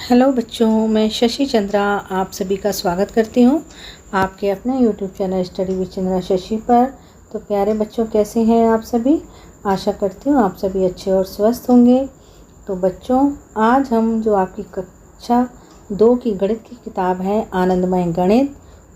Hello बच्चों, मैं शशि चंद्रा आप सभी का स्वागत करती हूँ आपके अपने YouTube channel study with Chandra Shashi पर। तो प्यारे बच्चों, कैसे हैं आप सभी? आशा करती हूँ आप सभी अच्छे और स्वस्थ होंगे। तो बच्चों, आज हम जो आपकी कक्षा 2 की गणित की किताब है आनंदमय गणित,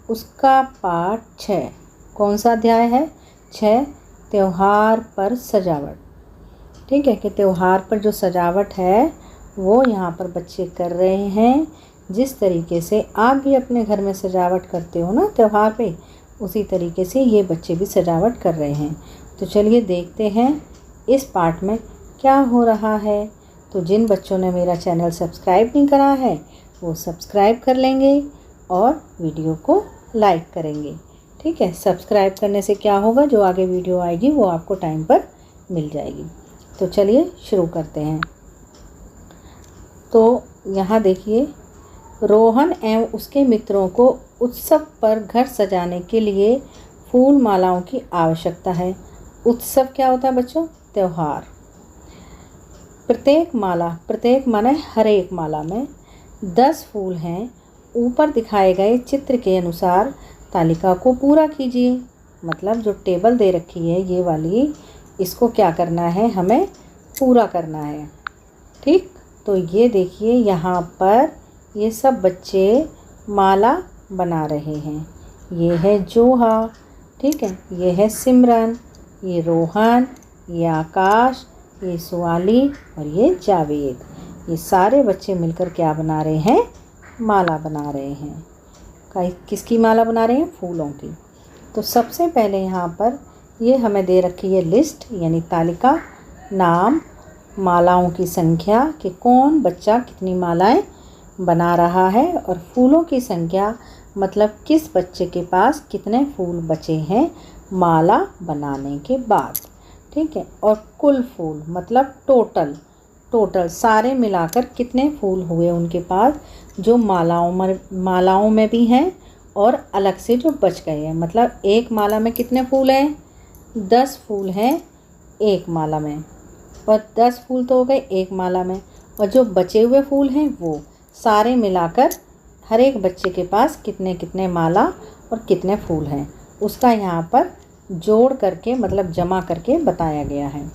उसका पाठ 6, कौन सा अध्याय है? 6, त्यौहार पर सजावट। ठीक है कि त्यौहार पर जो सजावट है वो यहाँ पर बच्चे कर रहे हैं। जिस तरीके से आप भी अपने घर में सजावट करते हो ना त्यौहार पे, उसी तरीके से ये बच्चे भी सजावट कर रहे हैं। तो चलिए देखते हैं इस पार्ट में क्या हो रहा है। तो जिन बच्चों ने मेरा चैनल सब्सक्राइब नहीं करा है वो सब्सक्राइब कर लेंगे और वीडियो को लाइक करेंगे। ठीक है, सब्सक्राइब करने से क्या होगा, जो आगे वीडियो आएगी वो आपको टाइम पर मिल जाएगी। तो चलिए शुरू करते हैं। तो यहाँ देखिए, रोहन एवं उसके मित्रों को उत्सव पर घर सजाने के लिए फूल मालाओं की आवश्यकता है। उत्सव क्या होता है बच्चों? त्यौहार। प्रत्येक माने हर एक माला में 10 फूल हैं। ऊपर दिखाए गए चित्र के अनुसार तालिका को पूरा कीजिए। मतलब जो टेबल दे रखी है ये वाली, इसको क्या करना है, हमें पूरा करना है। ठीक, तो ये देखिए यहाँ पर ये सब बच्चे माला बना रहे हैं। ये है जोहा, ठीक है, ये है सिमरन, ये रोहन, ये आकाश, ये सुआली और ये जावेद। ये सारे बच्चे मिलकर क्या बना रहे हैं? माला बना रहे हैं। किसकी माला बना रहे हैं? फूलों की। तो सबसे पहले यहाँ पर ये हमें दे रखी है लिस्ट, यानी तालिका, नाम, मालाओं की संख्या कि कौन बच्चा कितनी मालाएं बना रहा है, और फूलों की संख्या मतलब किस बच्चे के पास कितने फूल बचे हैं माला बनाने के बाद। ठीक है, और कुल फूल मतलब टोटल सारे मिलाकर कितने फूल हुए उनके पास, जो मालाओं में भी हैं और अलग से जो बच गए हैं। मतलब एक माला में कितने फूल हैं? 10 फूल हैं एक माला में, और 10 फूल तो हो गए एक माला में, और जो बचे हुए फूल हैं वो सारे मिलाकर हर एक बच्चे के पास कितने कितने माला और कितने फूल हैं उसका यहाँ पर जोड़ करके मतलब जमा करके बताया गया है।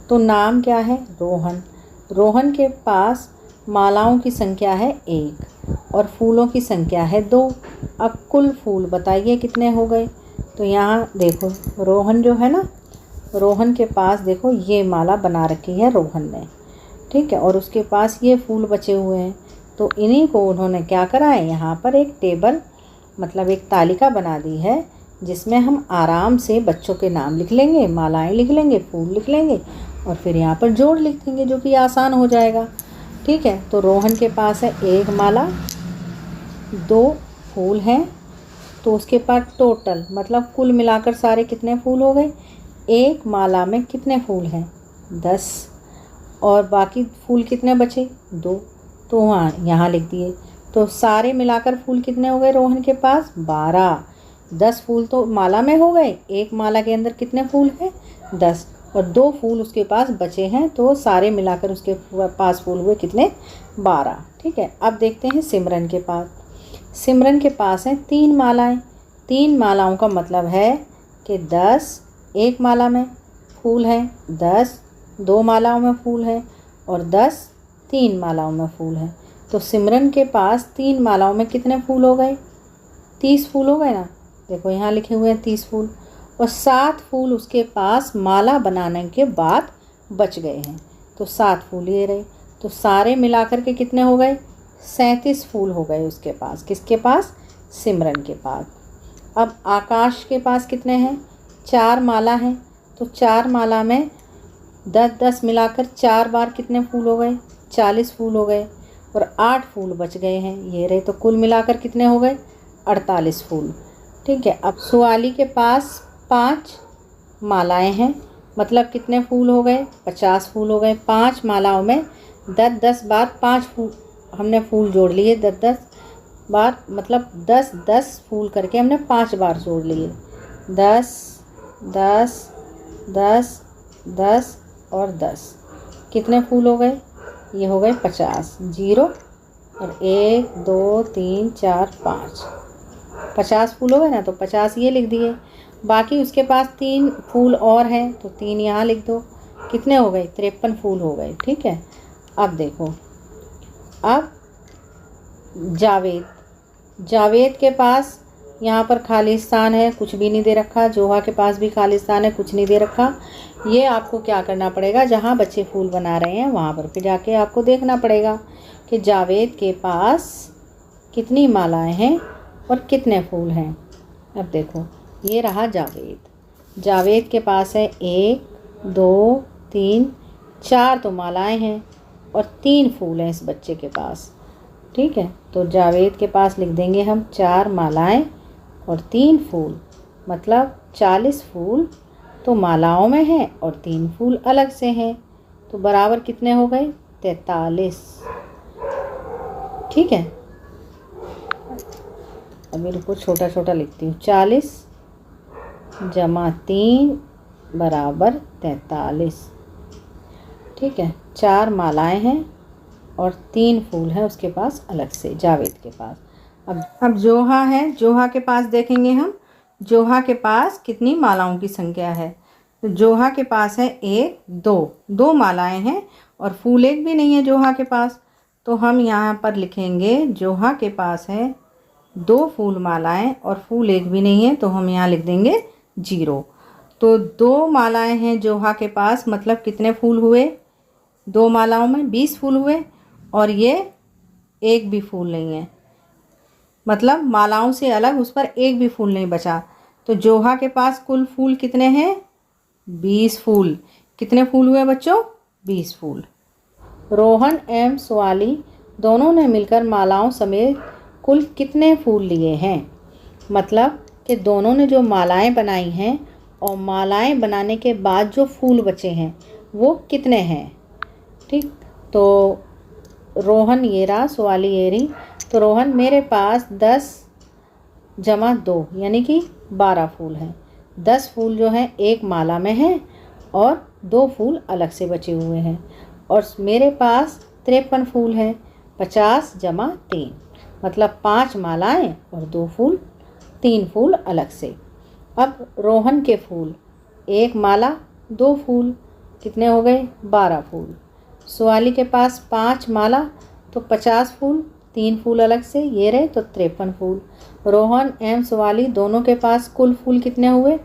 तो नाम क्या है? रोहन। रोहन के पास मालाओं की संख्या है 1 और फूलों की संख्या है 2। अब कुल फूल बताइए कितने हो गए। तो यहाँ देखो, रोहन जो है ना, रोहन के पास देखो ये माला बना रखी है रोहन ने, ठीक है, और उसके पास ये फूल बचे हुए हैं। तो इन्हीं को उन्होंने क्या करा है, यहाँ पर एक टेबल मतलब एक तालिका बना दी है, जिसमें हम आराम से बच्चों के नाम लिख लेंगे, मालाएं लिख लेंगे, फूल लिख लेंगे और फिर यहाँ पर जोड़ लिख देंगे, जो कि आसान हो जाएगा। ठीक है, तो रोहन के पास है 1 माला, 2 फूल हैं, तो उसके पास टोटल मतलब कुल मिलाकर सारे कितने फूल हो गए? एक माला में कितने फूल हैं? 10, और बाकी फूल कितने बचे? 2। तो वहाँ यहाँ लिख दिए। तो सारे मिलाकर फूल कितने हो गए रोहन के पास? 12। 10 फूल तो माला में हो गए, एक माला के अंदर कितने फूल हैं? 10, और 2 फूल उसके पास बचे हैं, तो सारे मिलाकर उसके पास फूल हुए कितने? 12। ठीक है, अब देखते हैं सिमरन के पास। सिमरन के पास हैं 3 मालाएँ। 3 मालाओं का मतलब है कि 10 एक माला में फूल हैं, 10 2 मालाओं में फूल हैं, और 10 3 मालाओं में फूल हैं। तो सिमरन के पास 3 मालाओं में कितने फूल हो गए? 30 फूल हो गए ना। देखो यहाँ लिखे हुए हैं 30 फूल, और 7 फूल उसके पास माला बनाने के बाद बच गए हैं। तो 7 फूल ये रहे, तो सारे मिलाकर के कितने हो गए? 37 फूल हो गए उसके पास। किसके पास? सिमरन के पास। अब आकाश के पास कितने हैं? 4 माला हैं, तो 4 माला में 10-10 मिलाकर 4 बार कितने फूल हो गए? 40 फूल हो गए, और 8 फूल बच गए हैं ये रहे, तो कुल मिलाकर कितने हो गए? 48 फूल। ठीक है, अब सुआली के पास 5 मालाएं हैं, मतलब कितने फूल हो गए? 50 फूल हो गए। 5 मालाओं में 10-10 बार 5 फूल हमने फूल जोड़ लिए, 10-10 बार मतलब 10-10 फूल करके हमने 5 बार जोड़ लिए। 10 10 10 10 और 10 कितने फूल हो गए? ये हो गए 50। 0 और 1 2 3 4 5, 50 फूल हो गए ना, तो 50 ये लिख दिए। बाकी उसके पास 3 फूल और हैं, तो 3 यहाँ लिख दो। कितने हो गए? 53 फूल हो गए। ठीक है, अब देखो, अब जावेद के पास यहाँ पर खाली स्थान है, कुछ भी नहीं दे रखा। जोहा के पास भी खाली स्थान है, कुछ नहीं दे रखा। ये आपको क्या करना पड़ेगा, जहाँ बच्चे फूल बना रहे हैं वहाँ पर फिर जाके आपको देखना पड़ेगा कि जावेद के पास कितनी मालाएं हैं और कितने फूल हैं। अब देखो, ये रहा जावेद के पास है 1 2 3 4 तो मालाएं हैं और 3 फूल हैं इस बच्चे के पास। ठीक है, तो जावेद के पास लिख देंगे हम 4 मालाएं और 3 फूल, मतलब 40 फूल तो मालाओं में हैं और 3 फूल अलग से हैं, तो बराबर कितने हो गए? 43। ठीक है, अभी रुको छोटा छोटा लिखती हूँ। 40 जमा 3 बराबर 43। ठीक है, 4 मालाएं हैं और 3 फूल हैं उसके पास अलग से, जावेद के पास। अब जोहा है, जोहा के पास देखेंगे हम, जोहा के पास कितनी मालाओं की संख्या है। तो जोहा के पास है 1 2 मालाएं हैं और फूल एक भी नहीं है जोहा के पास। तो हम यहाँ पर लिखेंगे जोहा के पास है 2 फूल मालाएं और फूल एक भी नहीं है, तो हम यहाँ लिख देंगे 0। तो 2 मालाएं हैं जोहा के पास, मतलब कितने फूल हुए? 2 मालाओं में 20 फूल हुए और ये एक भी फूल नहीं है, मतलब मालाओं से अलग उस पर एक भी फूल नहीं बचा। तो जोहा के पास कुल फूल कितने हैं? 20 फूल। कितने फूल हुए बच्चों? 20 फूल। रोहन एवं स्वाली दोनों ने मिलकर मालाओं समेत कुल कितने फूल लिए हैं? मतलब कि दोनों ने जो मालाएं बनाई हैं और मालाएं बनाने के बाद जो फूल बचे हैं वो कितने हैं? ठीक, तो रोहन ये रहा, स्वाली ये रही। तो रोहन, मेरे पास 10 जमा 2 यानी कि 12 फूल हैं। 10 फूल जो हैं एक माला में हैं और 2 फूल अलग से बचे हुए हैं। और मेरे पास 53 फूल हैं। 50 जमा 3 मतलब 5 मालाएं और 2 फूल, 3 फूल अलग से। अब रोहन के फूल, 1 माला 2 फूल, कितने हो गए? 12 फूल। स्वाली के पास 5 माला तो 50 फूल, 3 फूल अलग से, ये रहे तो 53 फूल। रोहन एवं स्वाली दोनों के पास कुल फूल कितने हुए?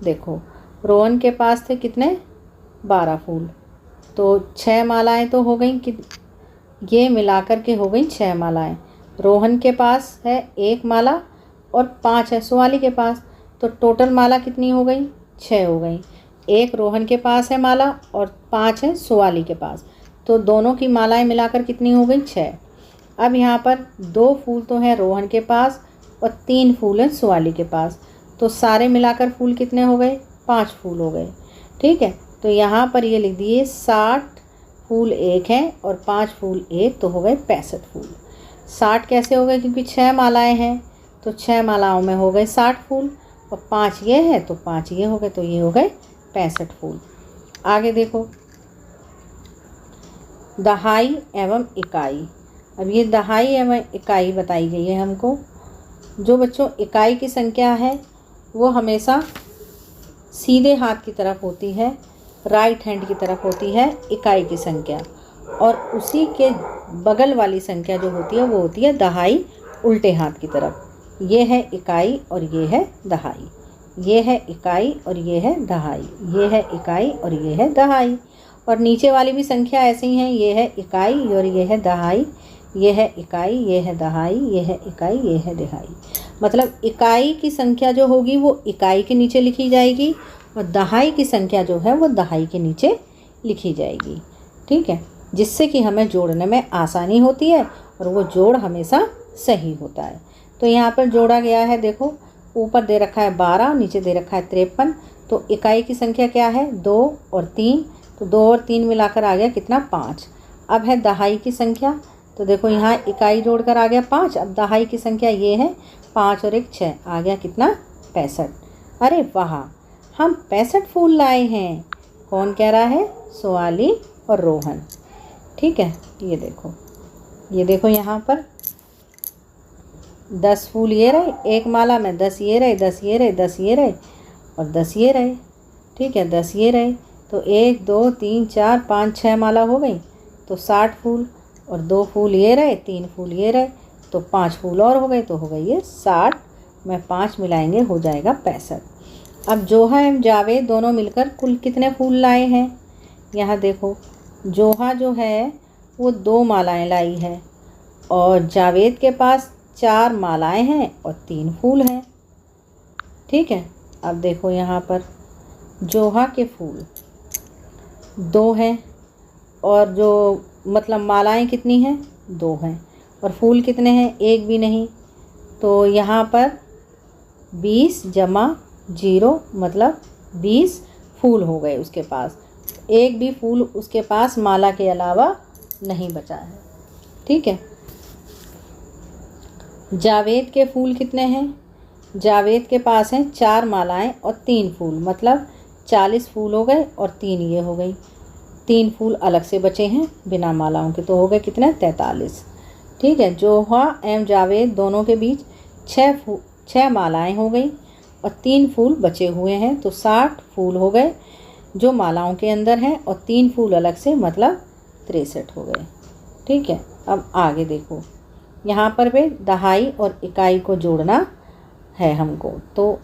देखो, रोहन के पास थे कितने? 12 फूल, तो 6 मालाएं तो हो गई कि ये मिलाकर के हो गई 6 मालाएं। रोहन के पास है 1 माला और 5 है स्वाली के पास, तो टोटल माला कितनी हो गई? 6 हो गई। 1 रोहन के पास है माला और 5 है स्वाली के पास, तो दोनों की मालाएं मिलाकर कितनी हो गई? 6। अब यहाँ पर 2 फूल तो हैं रोहन के पास और 3 फूल हैं स्वाली के पास, तो सारे मिलाकर फूल कितने हो गए? 5 फूल हो गए। ठीक है, तो यहाँ पर ये लिख दिए 60 फूल एक हैं और 5 फूल एक, तो हो गए 65 फूल। 60 कैसे हो गए? क्योंकि 6 मालाएं हैं, तो 6 मालाओं में हो गए 60 फूल और 5 ये है तो 5 ये हो गए, तो ये हो गए 65 फूल। आगे देखो, दहाई एवं इकाई। अब ये दहाई एवं इकाई बताई गई है हमको। जो बच्चों इकाई की संख्या है वो हमेशा सीधे हाथ की तरफ होती है, राइट हैंड की तरफ होती है इकाई की संख्या, और उसी के बगल वाली संख्या जो होती है वो होती है दहाई, उल्टे हाथ की तरफ। ये है इकाई और ये है दहाई, ये है इकाई और ये है दहाई, ये है इकाई और ये है दहाई। और नीचे वाली भी संख्या ऐसे ही है, ये है इकाई और ये है दहाई, ये है इकाई, ये है दहाई, ये है इकाई, ये है दहाई। मतलब इकाई की संख्या जो होगी वो इकाई के नीचे लिखी जाएगी और दहाई की संख्या जो है वो दहाई के नीचे लिखी जाएगी। ठीक है, जिससे कि हमें जोड़ने में आसानी होती है और वो जोड़ हमेशा सही होता है। तो यहाँ पर जोड़ा गया है, देखो ऊपर दे रखा है 12, नीचे दे रखा है 53। तो इकाई की संख्या क्या है? 2 और 3, तो 2 और 3 मिलाकर आ गया कितना? 5। अब है दहाई की संख्या, तो देखो यहाँ इकाई जोड़कर आ गया 5। अब दहाई की संख्या ये है 5 और 1 6, आ गया कितना? 65। अरे वाह, हम 65 फूल लाए हैं। कौन कह रहा है? स्वाली और रोहन। ठीक है, ये देखो ये देखो यहाँ पर 10 फूल ये रहे, एक माला में 10 ये रहे, 10 ये रहे, 10 ये रहे और 10 ये रहे। ठीक है, 10 ये रहे तो 1 2 3 4 5 6 माला हो गई तो 60 फूल, और 2 फूल ये रहे, 3 फूल ये रहे तो 5 फूल और हो गए, तो हो गई ये 60 में 5 मिलाएंगे हो जाएगा 65। अब जोहा एवं जावेद दोनों मिलकर कुल कितने फूल लाए हैं? यहाँ देखो, जोहा जो है वो 2 मालाएं लाई है और जावेद के पास 4 मालाएं हैं और 3 फूल हैं। ठीक है, अब देखो यहाँ पर जोहा के फूल 2 हैं और जो मतलब मालाएं कितनी हैं? 2 हैं, और फूल कितने हैं? 1 भी नहीं। तो यहाँ पर 20 जमा 0 मतलब 20 फूल हो गए उसके पास। एक भी फूल उसके पास माला के अलावा नहीं बचा है। ठीक है, जावेद के फूल कितने हैं? जावेद के पास हैं 4 मालाएं और 3 फूल, मतलब 40 फूल हो गए और 3 ये हो गई। 3 फूल अलग से बचे हैं बिना मालाओं के, तो हो गए कितने? 43। ठीक है, जोहा एवं जावेद दोनों के बीच 6 मालाएं हो गई और 3 फूल बचे हुए हैं, तो 60 फूल हो गए जो मालाओं के अंदर हैं और 3 फूल अलग से, मतलब 63 हो गए। ठीक है, अब आगे देखो, यहाँ पर भी दहाई और इकाई को जोड़ना है हमको, तो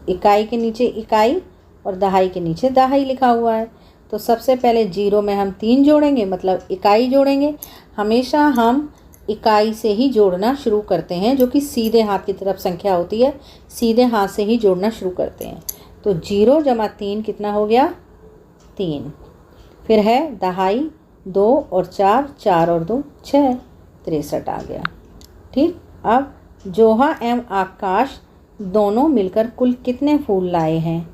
इकाई के नीचे इकाई और दहाई के नीचे दहाई लिखा हुआ है। तो सबसे पहले 0 में हम 3 जोड़ेंगे, मतलब इकाई जोड़ेंगे। हमेशा हम इकाई से ही जोड़ना शुरू करते हैं, जो कि सीधे हाथ की तरफ संख्या होती है, सीधे हाथ से ही जोड़ना शुरू करते हैं। तो 0 जमा 3 कितना हो गया? 3। फिर है दहाई 2 और 4, 4 और 2 6, 63 आ गया। ठीक, अब जोहा एवं आकाश दोनों मिलकर कुल कितने फूल लाए हैं?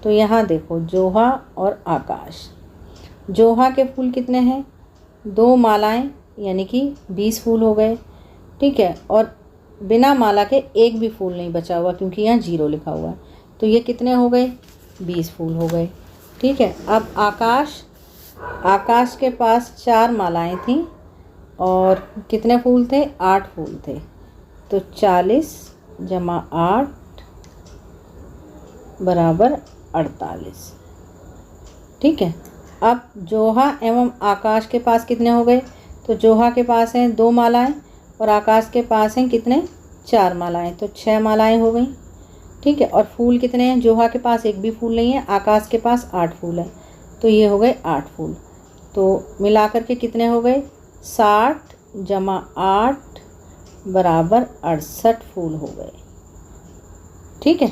तो यहाँ देखो, जोहा और आकाश, जोहा के फूल कितने हैं? 2 मालाएं यानी कि 20 फूल हो गए। ठीक है, और बिना माला के एक भी फूल नहीं बचा हुआ क्योंकि यहाँ 0 लिखा हुआ है, तो ये कितने हो गए? 20 फूल हो गए। ठीक है, अब आकाश के पास 4 मालाएं थीं और कितने फूल थे? 8 फूल थे, तो 40 जमा 8 बराबर 48। ठीक है, अब जोहा एवं आकाश के पास कितने हो गए? तो जोहा के पास हैं 2 मालाएं और आकाश के पास हैं कितने? 4 मालाएं, तो 6 मालाएं हो गई। ठीक है, और फूल कितने हैं? जोहा के पास एक भी फूल नहीं है, आकाश के पास 8 फूल है, तो ये हो गए 8 फूल। तो मिलाकर के कितने हो गए? 60 जमा 8 बराबर 68 फूल हो गए। ठीक है,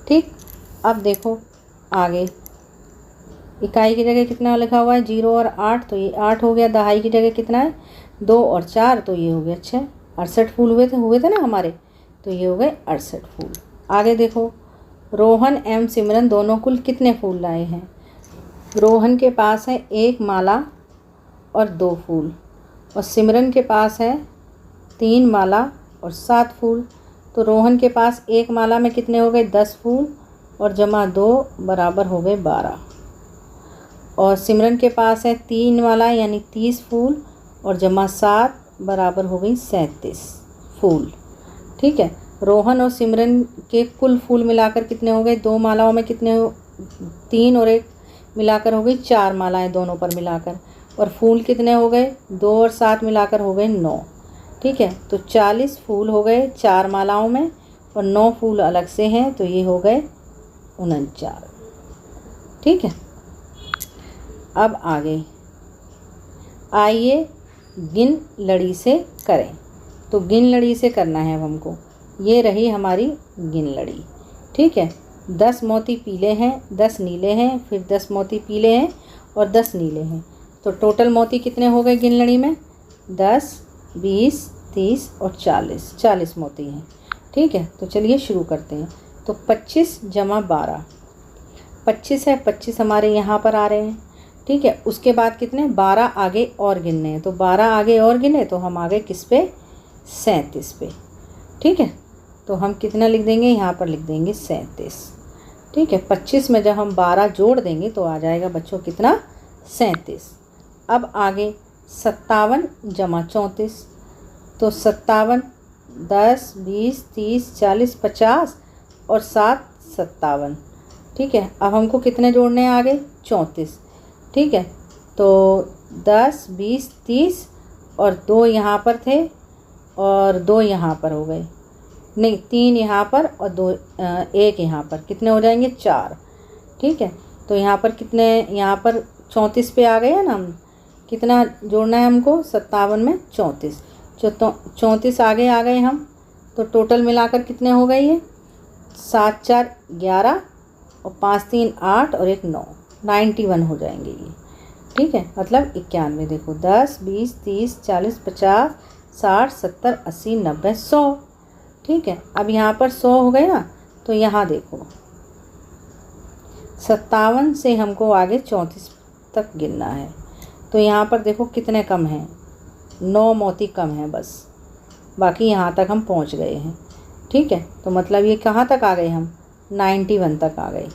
ठीक, अब देखो आगे, इकाई की जगह कितना लिखा हुआ है? 0 और 8, तो ये 8 हो गया। दहाई की जगह कितना है? 2 और 4, तो ये हो गया 6, 68 फूल हुए थे ना हमारे, तो ये हो गए 68 फूल। आगे देखो, रोहन एवं सिमरन दोनों कुल कितने फूल लाए हैं? रोहन के पास है 1 माला और 2 फूल, और सिमरन के पास है 3 माला और 7 फूल। तो रोहन के पास 1 माला में कितने हो गए? 10 फूल, और जमा 2 बराबर हो गए 12। और सिमरन के पास है 3 माला यानी 30 फूल, और जमा 7 बराबर हो गई 37 फूल। ठीक है, रोहन और सिमरन के कुल फूल मिलाकर कितने हो गए? 2 मालाओं में कितने 3 और 1 मिलाकर हो गई 4 मालाएं दोनों पर मिलाकर, और फूल कितने हो गए? 2 और 7 मिलाकर हो गए 9। ठीक है, तो 40 फूल हो गए 4 मालाओं में और 9 फूल अलग से हैं, तो ये हो गए 49। ठीक है, अब आगे आइए गिन लड़ी से करें। तो गिन लड़ी से करना है अब हमको। ये रही हमारी गिन लड़ी। ठीक है, 10 मोती पीले हैं, 10 नीले हैं, फिर 10 मोती पीले हैं और 10 नीले हैं। तो टोटल मोती कितने हो गए गिन लड़ी में? 10, 20, 30 और 40 मोती हैं। ठीक है, तो चलिए शुरू करते हैं। तो 25 जमा 12, 25 है, 25 हमारे यहाँ पर आ रहे हैं। ठीक है, उसके बाद कितने? 12 आगे और गिनने हैं, तो 12 आगे और गिने तो हम आगे किस पे? 37 पे। ठीक है, तो हम कितना लिख देंगे? यहाँ पर लिख देंगे 37। ठीक है, 25 में जब हम 12 जोड़ देंगे तो आ जाएगा बच्चों कितना? 37। अब आगे 57 जमा 34, तो 57 10 20 30 40 50 और 7 57। ठीक है, अब हमको कितने जोड़ने हैं आगे? 34। ठीक है, तो 10 20 30 और 2 यहाँ पर थे और 2 यहाँ पर हो गए, नहीं 3 यहाँ पर और 2 1 यहाँ पर, कितने हो जाएंगे? 4। ठीक है, तो यहाँ पर कितने, यहाँ पर 34 पे आ गए हैं ना हम, कितना जोड़ना है हमको? 57 में 34, 34 आगे आ गए हम, तो टोटल मिलाकर कितने हो गए ये? 7 4 11 और 5 3 8 और 1 9, 91 हो जाएंगे ये। ठीक है, मतलब 91। देखो 10 20 30 40 50 60 70 80 90 100। ठीक है, अब यहाँ पर 100 हो गए ना, तो यहाँ देखो 57 से हमको आगे 34 तक गिनना है, तो यहाँ पर देखो कितने कम हैं? 9 मोती कम हैं बस, बाकी यहाँ तक हम पहुँच गए हैं। ठीक है, तो मतलब ये कहाँ तक आ गए हम? 91 तक आ गए।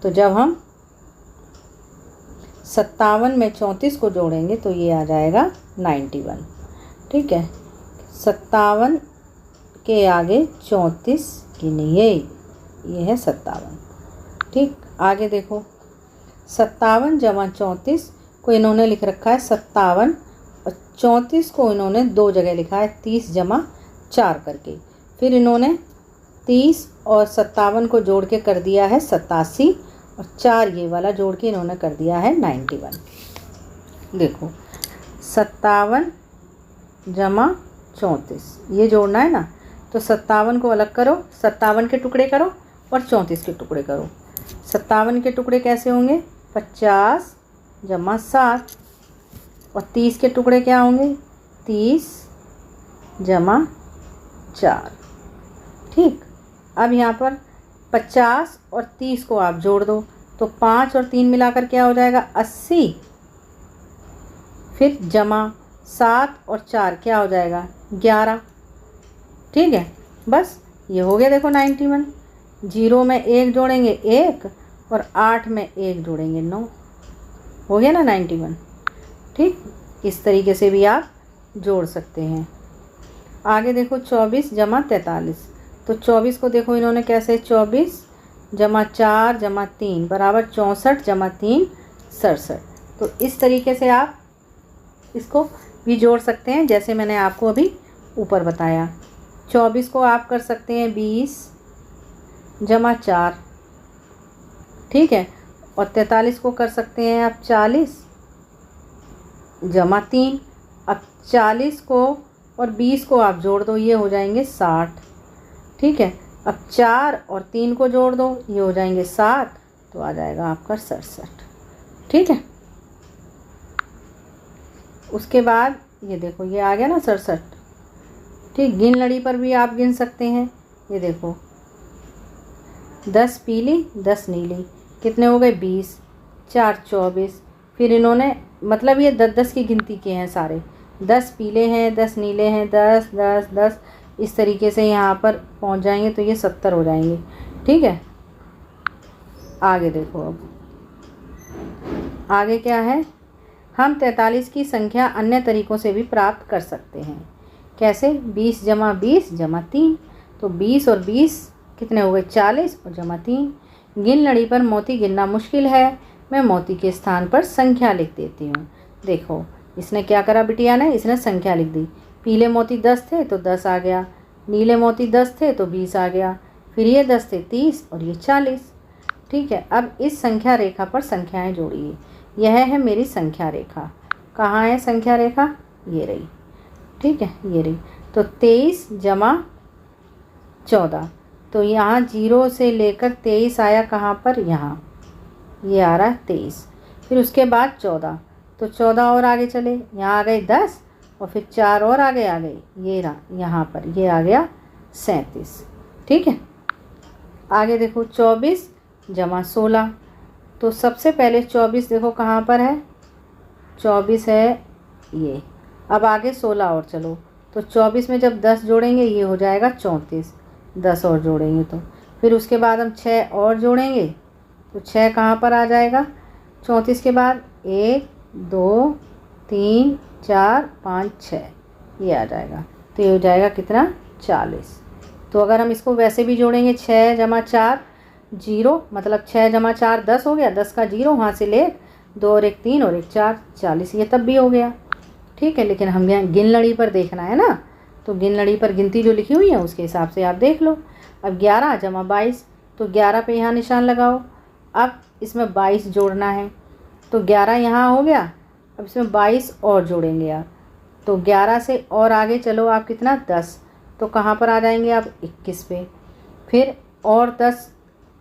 तो जब हम 57 में 34 को जोड़ेंगे तो ये आ जाएगा 91। ठीक है, 57 के आगे 34 गिनिए, ये है 57। ठीक, आगे देखो 57 जमा 34 को इन्होंने लिख रखा है 57 और 34 को इन्होंने 2 जगह लिखा है 30 जमा 4 करके, फिर इन्होंने 30 और 57 को जोड़ के कर दिया है 87 और 4 ये वाला जोड़ के इन्होंने कर दिया है 91। देखो 57 जमा 34 ये जोड़ना है ना, तो 57 को अलग करो, 57 के टुकड़े करो और 34 के टुकड़े करो। 57 के टुकड़े कैसे होंगे? 50 जमा 7 और 30 के टुकड़े क्या होंगे? 30 जमा 4। ठीक, अब यहाँ पर 50 और 30 को आप जोड़ दो, तो 5 और 3 मिलाकर क्या हो जाएगा? 80। फिर जमा 7 और 4 क्या हो जाएगा? 11। ठीक है, बस ये हो गया। देखो 91, 0 में 1 जोड़ेंगे 1 और 8 में 1 जोड़ेंगे 9, हो गया ना 91। ठीक, इस तरीके से भी आप जोड़ सकते हैं। आगे देखो 24 जमा 43, तो 24 को देखो इन्होंने कैसे? 24 जमा 4 जमा 3 बराबर 64 जमा 3 67। तो इस तरीके से आप इसको भी जोड़ सकते हैं, जैसे मैंने आपको अभी ऊपर बताया। 24 को आप कर सकते हैं 20 जमा 4। ठीक है, और 43 को कर सकते हैं आप 40 जमा 3। अब 40 को और 20 को आप जोड़ दो, ये हो जाएंगे 60। ठीक है, अब 4 और 3 को जोड़ दो, ये हो जाएंगे 7, तो आ जाएगा आपका 67। ठीक है, उसके बाद ये देखो ये आ गया ना 67। ठीक, गिन लड़ी पर भी आप गिन सकते हैं। ये देखो 10 पीली 10 नीली, कितने हो गए? 20, 4 24। फिर इन्होंने मतलब ये 10-10 की गिनती के हैं सारे, 10 पीले हैं 10 नीले हैं 10 10 10, इस तरीके से यहाँ पर पहुँच जाएंगे तो ये 70 हो जाएंगे। ठीक है, आगे देखो, अब आगे क्या है? हम 43 की संख्या अन्य तरीक़ों से भी प्राप्त कर सकते हैं। कैसे? 20 जमा 20 जमा 3, तो 20 और 20 कितने हो गए? 40 और जमा 3। गिन लड़ी पर मोती गिनना मुश्किल है, मैं मोती के स्थान पर संख्या लिख देती हूँ। देखो इसने क्या करा बिटिया ने? इसने संख्या लिख दी। पीले मोती 10 थे तो 10 आ गया, नीले मोती 10 थे तो 20 आ गया, फिर ये 10 थे 30 और ये 40। ठीक है, अब इस संख्या रेखा पर संख्याएं जोड़िए। यह है मेरी संख्या रेखा। कहाँ है संख्या रेखा? ये रही। ठीक है, ये रही। तो 23 जमा 14, तो यहाँ 0 से लेकर 23 आया कहाँ पर? यहाँ, ये आ रहा है 23। फिर उसके बाद 14, तो 14 और आगे चले, यहाँ आ गए 10 और फिर 4 और आगे आ गए, ये रहा यहाँ पर, ये आ गया 37। ठीक है, आगे देखो 24 जमा 16, तो सबसे पहले 24 देखो कहाँ पर है? 24 है ये। अब आगे 16 और चलो, तो 24 में जब 10 जोड़ेंगे ये हो जाएगा 34, 10 और जोड़ेंगे तो फिर उसके बाद हम 6 और जोड़ेंगे, तो 6 कहाँ पर आ जाएगा? 34 के बाद 1 2 3 4 5 6, ये आ जाएगा। तो ये हो जाएगा कितना 40। तो अगर हम इसको वैसे भी जोड़ेंगे 6 जमा 4 0, मतलब 6 जमा 4 10 हो गया, 10 का 0 वहाँ से ले 2 और 1 3 और 1 4 40, ये तब भी हो गया। ठीक है, लेकिन हम यहाँ गिन लड़ी पर देखना है ना, तो गिन लड़ी पर गिनती जो लिखी हुई है उसके हिसाब से आप देख लो। अब 11 जमा 22, तो 11 पे यहाँ निशान लगाओ। अब इसमें 22 जोड़ना है, तो 11 यहाँ हो गया। अब इसमें 22 और जोड़ेंगे आप, तो 11 से और आगे चलो आप कितना 10, तो कहाँ पर आ जाएंगे आप 21 पे। फिर और 10,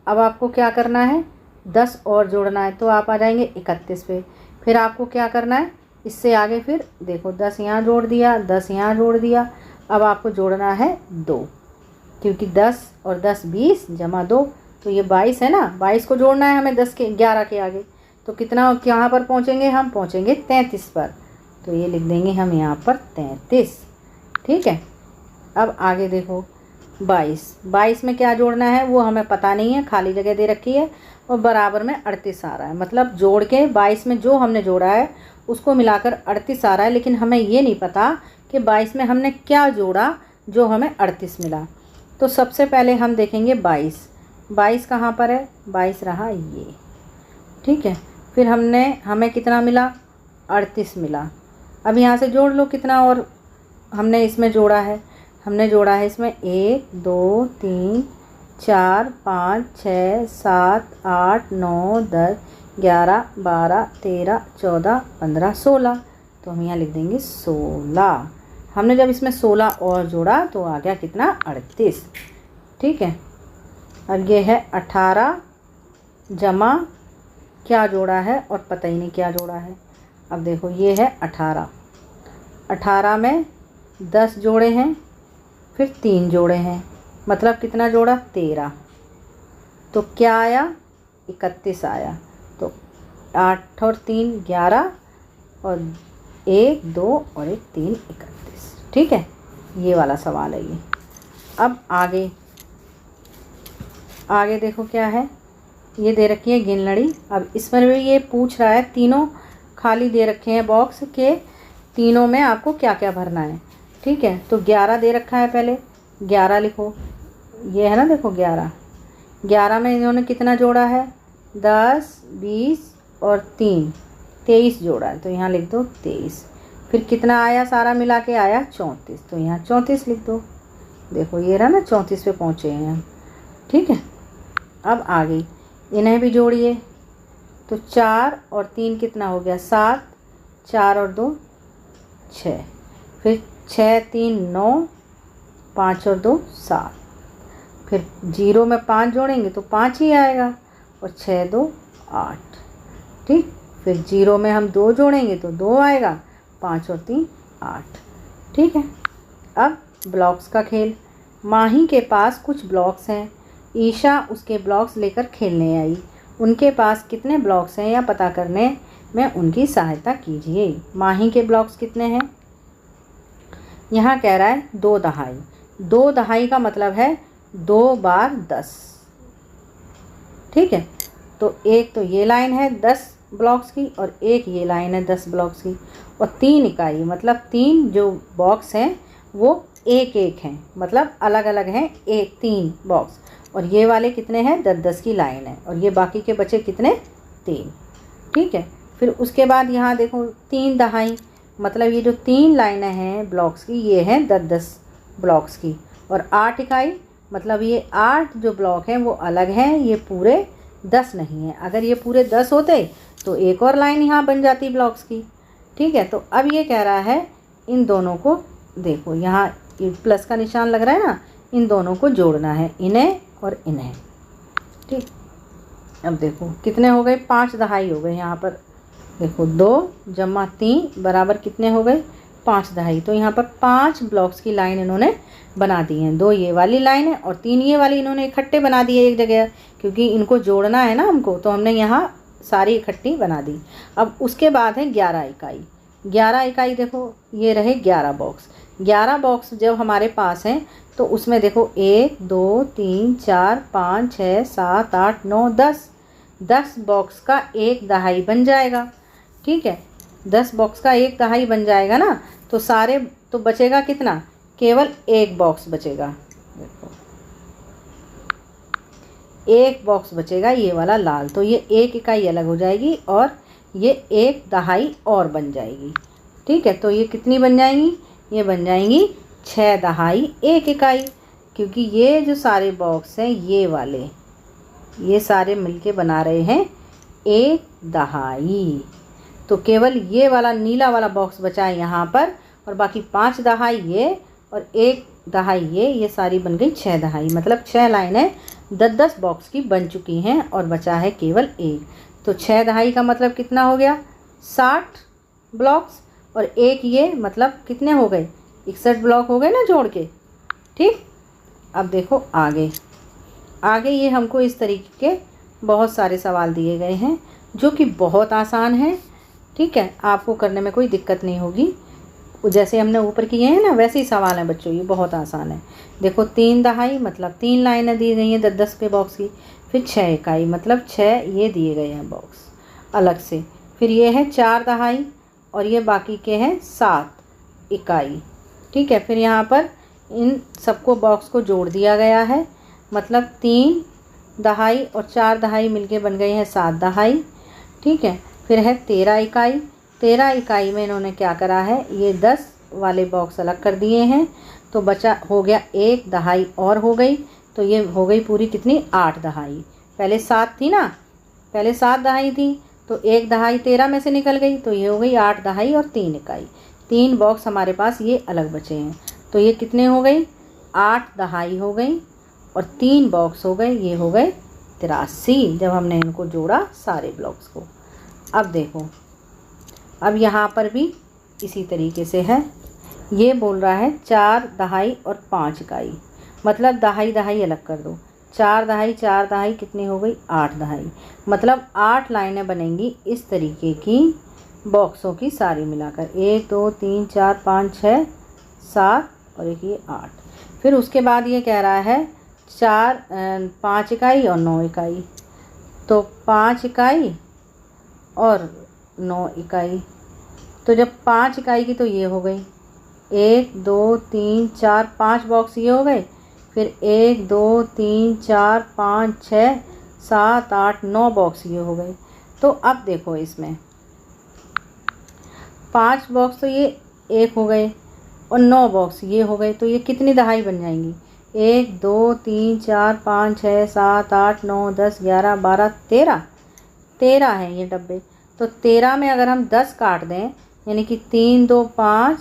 अब आपको क्या करना है 10 और जोड़ना है, तो आप आ जाएंगे 31 पे। फिर आपको क्या करना है इससे आगे, फिर देखो 10 यहाँ जोड़ दिया, 10 यहाँ जोड़ दिया। अब आपको जोड़ना है 2, क्योंकि 10 और 10 20 जमा 2, तो ये 22 है ना। 22 को जोड़ना है हमें 10 के 11 के आगे, तो कितना कहाँ पर पहुँचेंगे हम, पहुँचेंगे 33 पर। तो ये लिख देंगे हम यहाँ पर 33। ठीक है, अब आगे देखो 22 में क्या जोड़ना है वो हमें पता नहीं है, खाली जगह दे रखी है और बराबर में 38 आ रहा है। मतलब जोड़ के 22 में जो हमने जोड़ा है उसको मिलाकर 38 आ रहा है, लेकिन हमें ये नहीं पता कि 22 में हमने क्या जोड़ा जो हमें 38 मिला। तो सबसे पहले हम देखेंगे 22 कहाँ पर है, 22 रहा ये। ठीक है, फिर हमें कितना मिला 38 मिला। अब यहाँ से जोड़ लो कितना और हमने इसमें जोड़ा है। हमने जोड़ा है इसमें 1 2 3 4 5 6 7 8 9 10 11 12 13 14 15 16, तो हम यहाँ लिख देंगे 16। हमने जब इसमें 16 और जोड़ा तो आ गया कितना 38। ठीक है, अब ये है 18 जमा क्या जोड़ा है और पता ही नहीं क्या जोड़ा है। अब देखो ये है 18 में 10 जोड़े हैं, फिर 3 जोड़े हैं, मतलब कितना जोड़ा 13, तो क्या आया 31 आया। तो 8 और 3 11 और 1 2 और 1 3 31। ठीक है, ये वाला सवाल है ये। अब आगे देखो क्या है, ये दे रखी है गिन लड़ी। अब इसमें भी ये पूछ रहा है, तीनों खाली दे रखे हैं बॉक्स के, तीनों में आपको क्या क्या भरना है। ठीक है, तो 11 दे रखा है, पहले 11 लिखो, ये है ना, देखो 11 में इन्होंने कितना जोड़ा है 10 20 और 3 23 जोड़ा है, तो यहाँ लिख दो 23। फिर कितना आया सारा मिला के आया 34, तो यहाँ 34 लिख दो। देखो ये रहा ना 34 पे पहुँचे हैं हम। ठीक है, अब आगे इन्हें भी जोड़िए, तो 4 और 3 कितना हो गया 7, 4 और 2 6, फिर 6 3 9, 5 और 2 7, फिर 0 में 5 जोड़ेंगे तो 5 ही आएगा, और 6 2 8। ठीक, फिर 0 में हम 2 जोड़ेंगे तो 2 आएगा, 5 और 3 8। ठीक है, अब ब्लॉक्स का खेल। माही के पास कुछ ब्लॉक्स हैं, ईशा उसके ब्लॉक्स लेकर खेलने आई। उनके पास कितने ब्लॉक्स हैं या पता करने में उनकी सहायता कीजिए। माही के ब्लॉक्स कितने हैं, यहाँ कह रहा है 2 दहाई। 2 दहाई का मतलब है 2 बार 10। ठीक है, तो एक तो ये लाइन है 10 ब्लॉक्स की और एक ये लाइन है 10 ब्लॉक्स की, और 3 इकाई मतलब 3 जो बॉक्स हैं वो एक एक हैं, मतलब अलग अलग हैं, 3 बॉक्स। और ये वाले कितने हैं 10 की लाइन है, और ये बाकी के बचे कितने 3। ठीक है, फिर उसके बाद यहाँ देखो 3 दहाई, मतलब ये जो 3 लाइनें हैं ब्लॉक्स की ये हैं 10 ब्लॉक्स की, और 8 इकाई मतलब ये 8 जो ब्लॉक हैं वो अलग हैं, ये पूरे 10 नहीं है। अगर ये पूरे 10 होते तो एक और लाइन यहाँ बन जाती ब्लॉक्स की। ठीक है, तो अब ये कह रहा है इन दोनों को, देखो यहाँ प्लस का निशान लग रहा है ना, इन दोनों को जोड़ना है, इन्हें और इन्हें। ठीक, अब देखो कितने हो गए 5 दहाई हो गए। यहाँ पर देखो 2 जमा 3 बराबर कितने हो गए 5 दहाई। तो यहाँ पर 5 ब्लॉक्स की लाइन इन्होंने बना दी हैं, 2 ये वाली लाइन है और 3 ये वाली इन्होंने इकट्ठे बना दिए एक जगह, क्योंकि इनको जोड़ना है ना हमको, तो हमने यहाँ सारी इकट्ठी बना दी। अब उसके बाद है 11 इकाई। 11 इकाई देखो ये रहे 11 बॉक्स। 11 बॉक्स जब हमारे पास हैं तो उसमें देखो 1 2 3 4 5 6 7 8 9 10 बॉक्स का एक दहाई बन जाएगा। ठीक है, 10 बॉक्स का एक दहाई बन जाएगा ना, तो सारे तो बचेगा कितना, केवल एक बॉक्स बचेगा। देखो एक बॉक्स बचेगा ये वाला लाल, तो ये एक इकाई अलग हो जाएगी और ये एक दहाई और बन जाएगी। ठीक है, तो ये कितनी बन जाएंगी, ये बन जाएंगी 6 दहाई 1 इकाई, क्योंकि ये जो सारे बॉक्स हैं ये वाले, ये सारे मिलके बना रहे हैं 1 दहाई। तो केवल ये वाला नीला वाला बॉक्स बचा है यहाँ पर, और बाकी 5 दहाई ये और 1 दहाई ये सारी बन गई 6 दहाई। मतलब 6 लाइनें 10-10 बॉक्स की बन चुकी हैं और बचा है केवल एक। तो 6 दहाई का मतलब कितना हो गया, 60 ब्लॉक्स, और एक ये मतलब कितने हो गए, 61 ब्लॉक हो गए ना जोड़ के। ठीक, अब देखो आगे आगे ये हमको इस तरीके के बहुत सारे सवाल दिए गए हैं जो कि बहुत आसान है। ठीक है, आपको करने में कोई दिक्कत नहीं होगी। जैसे हमने ऊपर किए हैं ना वैसे ही सवाल हैं बच्चों, ये बहुत आसान है। देखो 3 दहाई मतलब 3 लाइनें दी गई हैं 10-10 के बॉक्स की। फिर 6 इकाई मतलब 6 ये दिए गए हैं बॉक्स अलग से। फिर ये है 4 दहाई और ये बाकी के हैं 7 इकाई। ठीक है, फिर यहाँ पर इन सबको बॉक्स को जोड़ दिया गया है, मतलब 3 दहाई और 4 दहाई मिलके बन गई हैं 7 दहाई। ठीक है, फिर है 13 इकाई। 13 इकाई में इन्होंने क्या करा है, ये 10 वाले बॉक्स अलग कर दिए हैं, तो बचा हो गया 1 दहाई और हो गई, तो ये हो गई पूरी कितनी, 8 दहाई। पहले 7 थी ना, पहले 7 दहाई थी, तो 1 दहाई 13 में से निकल गई, तो ये हो गई 8 दहाई और 3 इकाई। 3 बॉक्स हमारे पास ये अलग बचे हैं, तो ये कितने हो गई, 8 दहाई हो गई और 3 बॉक्स हो गए, ये हो गए 83 जब हमने इनको जोड़ा सारे ब्लॉक्स को। अब देखो, अब यहाँ पर भी इसी तरीके से है। ये बोल रहा है 4 दहाई और 5 इकाई, मतलब दहाई दहाई अलग कर दो। 4 दहाई कितनी हो गई, 8 दहाई। मतलब 8 लाइनें बनेंगी इस तरीके की बॉक्सों की सारी मिलाकर, 1 2 3 4 5 6 7 और एक ये 8। फिर उसके बाद ये कह रहा है 5 इकाई और 9 इकाई, तो 5 इकाई और 9 इकाई। तो जब 5 इकाई की तो ये हो गई 1 2 3 4 5 बॉक्स ये हो गए। फिर 1 2 3 4 5 6 7 8 9 बॉक्स ये हो गए। तो अब देखो इसमें 5 बॉक्स तो ये एक हो गए और 9 बॉक्स ये हो गए, तो ये कितनी दहाई बन जाएंगी, 1 2 3 4 5 6 7 8 9 10 11 12 13 हैं ये डब्बे। तो 13 में अगर हम 10 काट दें, यानी कि 3 2 5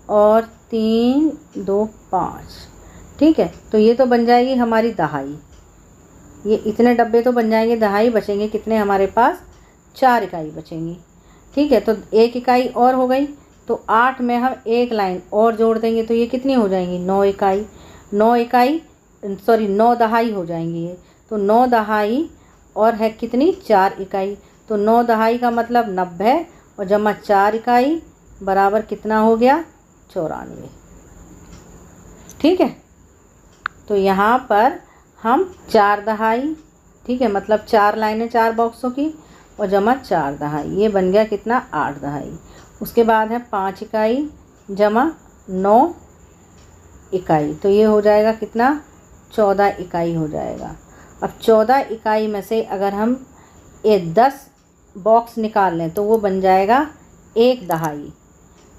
और 3 2 5। ठीक है, तो ये तो बन जाएगी हमारी दहाई। ये इतने डब्बे तो बन जाएंगे, दहाई बचेंगे कितने हमारे पास, 4 इकाई बचेंगी। ठीक है, तो 1 इकाई और हो गई, तो 8 में हम 1 लाइन और जोड़ देंगे, तो ये कितनी हो जाएंगी, 9 इकाई। 9 दहाई हो जाएंगी ये। तो 9 दहाई और है कितनी, 4 इकाई। तो 9 दहाई का मतलब 90 और जमा 4 इकाई बराबर कितना हो गया, 94। ठीक है, तो यहाँ पर हम 4 दहाई, ठीक है, मतलब 4 लाइनें 4 बॉक्सों की और जमा 4 दहाई, ये बन गया कितना, 8 दहाई। उसके बाद है 5 इकाई जमा 9 इकाई, तो ये हो जाएगा कितना, 14 इकाई हो जाएगा। अब 14 इकाई में से अगर हम 10 बॉक्स निकाल लें तो वो बन जाएगा 1 दहाई।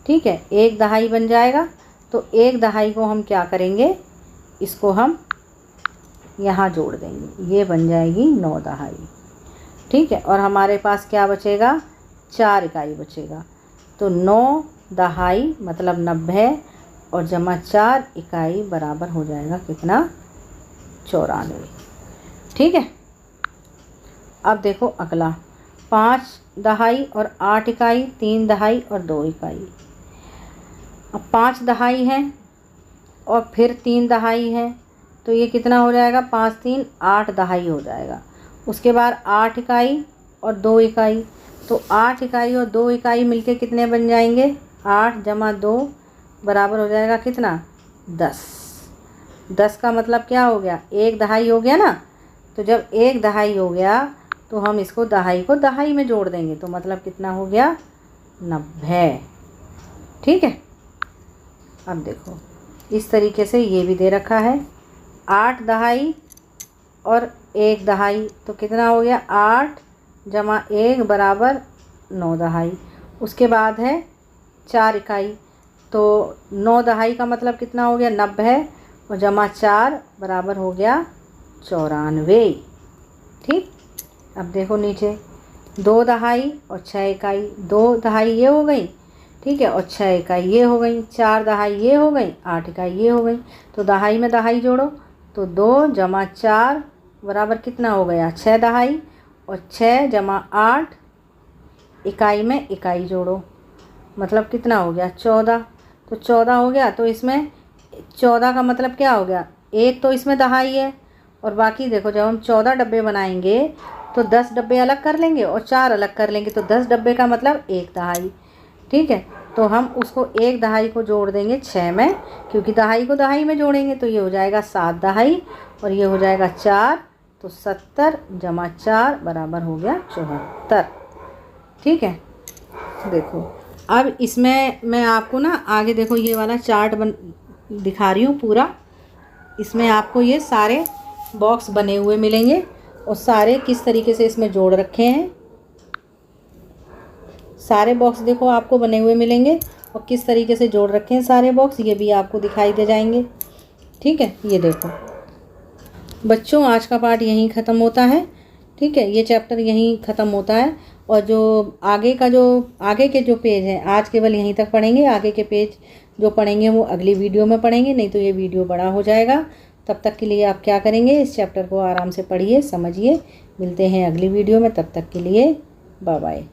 ठीक है, 1 दहाई बन जाएगा। तो 1 दहाई को हम क्या करेंगे, इसको हम यहाँ जोड़ देंगे, ये बन जाएगी 9 दहाई। ठीक है, और हमारे पास क्या बचेगा, 4 इकाई बचेगा। तो 9 दहाई मतलब 90 और जमा 4 इकाई बराबर हो जाएगा कितना, 94। ठीक है, अब देखो अगला 5 दहाई और 8 इकाई, 3 दहाई और 2 इकाई। अब 5 दहाई है और फिर 3 दहाई है, तो ये कितना हो जाएगा, 5 3 8 दहाई हो जाएगा। उसके बाद 8 इकाई और 2 इकाई, तो 8 इकाई और 2 इकाई मिलके कितने बन जाएंगे, 8 जमा 2 बराबर हो जाएगा कितना, 10। 10 का मतलब क्या हो गया, 1 दहाई हो गया ना। तो जब 1 दहाई हो गया तो हम इसको दहाई को दहाई में जोड़ देंगे, तो मतलब कितना हो गया, 90। ठीक है, अब देखो इस तरीके से ये भी दे रखा है 8 दहाई और 1 दहाई, तो कितना हो गया 8 जमा 1 बराबर 9 दहाई। उसके बाद है 4 इकाई, तो 9 दहाई का मतलब कितना हो गया 90 और जमा 4 बराबर हो गया 94। ठीक, अब देखो नीचे 2 दहाई और 6 इकाई, 2 दहाई ये हो गई, ठीक है, और 6 इकाई ये हो गई, 4 दहाई ये हो गई, 8 इकाई ये हो गई। तो दहाई में दहाई जोड़ो, तो 2 जमा 4 बराबर कितना हो गया 6 दहाई, और 6 जमा 8 इकाई में इकाई जोड़ो, मतलब कितना हो गया 14। तो 14 हो गया, तो इसमें 14 का मतलब क्या हो गया, एक तो इसमें दहाई है और बाकी देखो जब हम 14 डब्बे बनाएंगे तो 10 डब्बे अलग कर लेंगे और 4 अलग कर लेंगे, तो 10 डब्बे का मतलब 1 दहाई। ठीक है, तो हम उसको 1 दहाई को जोड़ देंगे 6 में, क्योंकि दहाई को दहाई में जोड़ेंगे, तो ये हो जाएगा 7 दहाई और ये हो जाएगा 4, तो 70 जमा 4 बराबर हो गया 74। ठीक है, देखो अब इसमें मैं आपको ना आगे देखो ये वाला चार्ट दिखा रही हूँ पूरा। इसमें आपको ये सारे बॉक्स बने हुए मिलेंगे और सारे किस तरीके से इसमें जोड़ रखे हैं, सारे बॉक्स देखो आपको बने हुए मिलेंगे और किस तरीके से जोड़ रखे हैं सारे बॉक्स, ये भी आपको दिखाई दे जाएंगे। ठीक है, ये देखो बच्चों आज का पार्ट यहीं ख़त्म होता है। ठीक है, ये चैप्टर यहीं ख़त्म होता है और जो आगे के जो पेज हैं आज केवल यहीं तक पढ़ेंगे, आगे के पेज जो पढ़ेंगे वो अगली वीडियो में पढ़ेंगे, नहीं तो ये वीडियो बड़ा हो जाएगा। तब तक के लिए आप क्या करेंगे, इस चैप्टर को आराम से पढ़िए, समझिए। मिलते हैं अगली वीडियो में, तब तक के लिए बाय बाय।